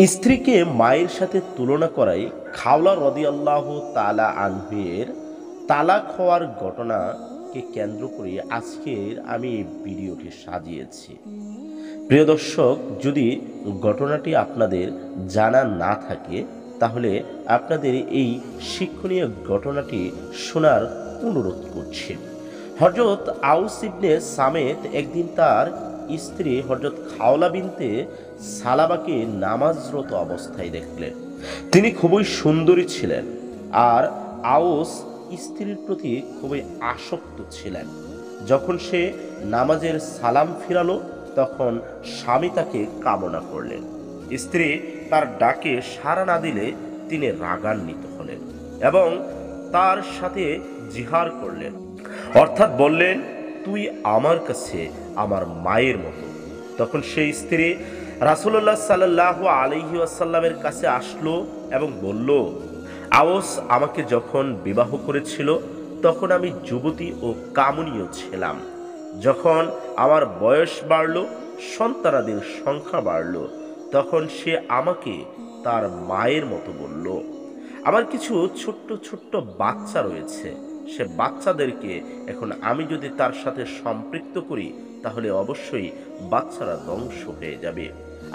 স্ত্রীকে মায়ের সাথে তুলনা করায় খাওলা রাদিয়াল্লাহু তাআলা আনহুর তালাক হওয়ার ঘটনাকে কেন্দ্র করে আজকের আমি এই ভিডিওটি সাজিয়েছি। প্রিয় দর্শক, যদি ঘটনাটি আপনাদের জানা না থাকে তাহলে আপনাদের এই শিক্ষণীয় ঘটনাটি শোনার অনুরোধ করছি। হযরত আউস ইবনে সামেত একদিন তার স্ত্রী হযরত খাওলা বিনতে সালাবাকে নামাজরত অবস্থায় দেখলেন। তিনি খুবই সুন্দরী ছিলেন আর আউস স্ত্রীর প্রতি খুবই আসক্ত ছিলেন। যখন সে নামাজের সালাম ফিরালো তখন স্বামী তাকে কামনা করলেন। স্ত্রী তার ডাকে সাড়া না দিলে তিনি রাগান্বিত হলেন এবং তার সাথে জিহার করলেন, অর্থাৎ বললেন, তুই আমার কাছে আমার মায়ের মতো। তখন সেই স্ত্রী রাসূলুল্লাহ সাল্লাল্লাহু আলাইহি ওয়াসাল্লামের কাছে আসলো এবং বলল, আউস আমাকে যখন বিবাহ করেছিল তখন আমি যুবতী ও কামনীয় ছিলাম। যখন আমার বয়স বাড়ল, সন্তানাদির সংখ্যা বাড়ল, তখন সে আমাকে তার মায়ের মতো বলল। আমার কিছু ছোট্ট ছোট্ট বাচ্চা রয়েছে, সে বাচ্চাদেরকে এখন আমি যদি তার সাথে সম্পৃক্ত করি তাহলে অবশ্যই বাচ্চারা ধ্বংস হয়ে যাবে,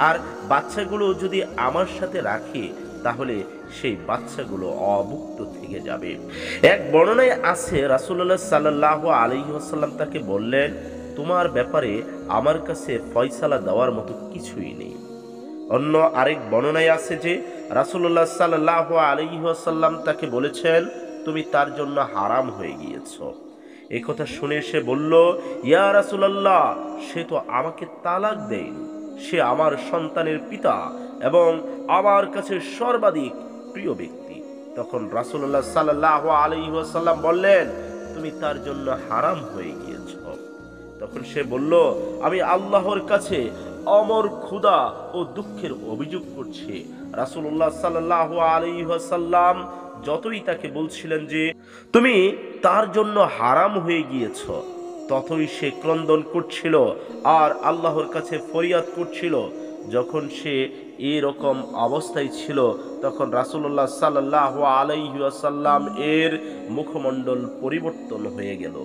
আর বাচ্চাগুলো যদি আমার সাথে রাখি তাহলে সেই বাচ্চাগুলো অভুক্ত থেকে যাবে। এক বর্ণনায় আছে রাসূলুল্লাহ সাল্লাল্লাহু আলাইহি ওয়াসাল্লাম তাকে বললেন, তোমার ব্যাপারে আমার কাছে ফয়সালা দেওয়ার মতো কিছুই নেই। অন্য আরেক বর্ণনায় আছে যে রাসূলুল্লাহ সাল্লাল্লাহু আলাইহি ওয়াসাল্লাম তাকে বলেছেন, তুমি তার জন্য হারাম হয়ে গিয়েছো। এই কথা শুনে সে বলল, ইয়া রাসূলুল্লাহ, সে তো আমাকে তালাক দেয়নি, সে আমার সন্তানের পিতা এবং আমার কাছে সর্বাধিক প্রিয় ব্যক্তি। তখন রাসূলুল্লাহ সাল্লাল্লাহু আলাইহি ওয়াসাল্লাম বললেন, তুমি তার জন্য হারাম হয়ে গিয়েছো। তখন সে বলল, আমি আল্লাহর কাছে অমর ক্ষুধা ও দুঃখের অভিযোগ করছি। রাসূলুল্লাহ সাল্লাল্লাহু আলাইহি ওয়াসাল্লাম যতই তাকে বলছিলেন যে তুমি তার জন্য হারাম হয়ে গিয়েছো, ততই সে ক্রন্দন করছিল আর আল্লাহর কাছে ফরিয়াদ করছিল। যখন সে এরকম অবস্থায় ছিল তখন রাসূলুল্লাহ সাল্লাল্লাহু আলাইহি ওয়াসাল্লাম এর মুখমণ্ডল পরিবর্তন হয়ে গেল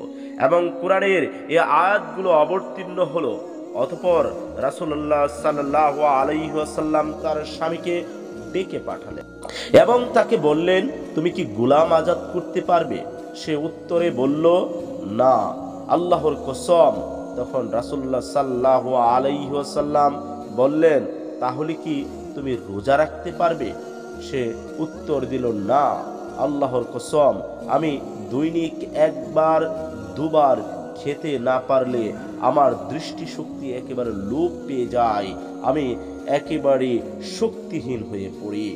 এবং কোরআনের এই আয়াতগুলো অবতীর্ণ হলো। অতঃপর রাসূলুল্লাহ সাল্লাল্লাহু আলাইহি ওয়াসাল্লাম তার স্বামীকে ডেকে পাঠালেন এবং তাকে বললেন, তুমি কি গোলাম আজাদ করতে পারবে? সে উত্তরে বলল, না, আল্লাহর কসম। তখন রাসূলুল্লাহ সাল্লাল্লাহু আলাইহি ওয়াসাল্লাম বললেন, তাহলে কি তুমি রোজা রাখতে পারবে? সে উত্তর দিল, না, আল্লাহর কসম, আমি দৈনিক একবার দুবার খেতে না পারলে আমার দৃষ্টিশক্তি একেবারে লোপ পেয়ে যায়, আমি একেবারে শক্তিহীন হয়ে পড়ি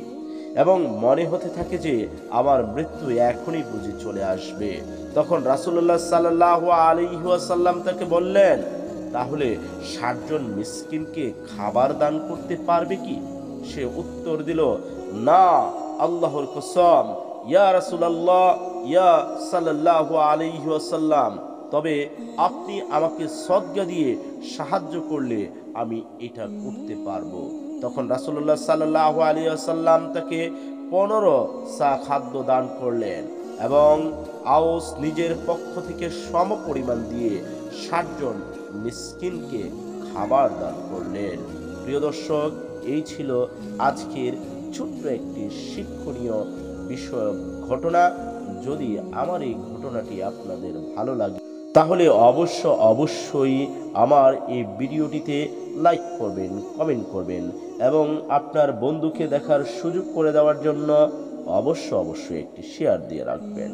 এবং মনে হতে থাকে যে আমার মৃত্যু এখনই বুঝি চলে আসবে। তখন রাসূলুল্লাহ সাল্লাল্লাহু আলাইহি ওয়াসাল্লাম তাকে বললেন, তাহলে ৬০ জন মিসকিনকে খাবার দান করতে পারবে কি? সে উত্তর দিল, না, আল্লাহর কসম, ইয়া রাসূলুল্লাহ, ইয়া সাল্লাল্লাহু আলাইহি ওয়াসাল্লাম, তবে আপনি আমাকে সদকা দিয়ে সাহায্য করলে আমি এটা করতে পারবো। তখন রাসূলুল্লাহ সাল্লাল্লাহু আলাইহি ওয়াসাল্লাম তাকে 15 সা খাদ্য দান করলেন এবং আউস নিজের পক্ষ থেকে সমপরিমাণ দিয়ে ৬০ জন মিসকিনকে খাবার দান করলেন। প্রিয় দর্শক, এই ছিল আজকের ছোট্ট একটি শিক্ষণীয় বিষয় ঘটনা। যদি আমার এই ঘটনাটি আপনাদের ভালো লাগে তাহলে অবশ্যই আমার এই ভিডিওটিতে লাইক করবেন, কমেন্ট করবেন এবং আপনার বন্ধুকে দেখার সুযোগ করে দেওয়ার জন্য অবশ্যই একটি শেয়ার দিয়ে রাখবেন।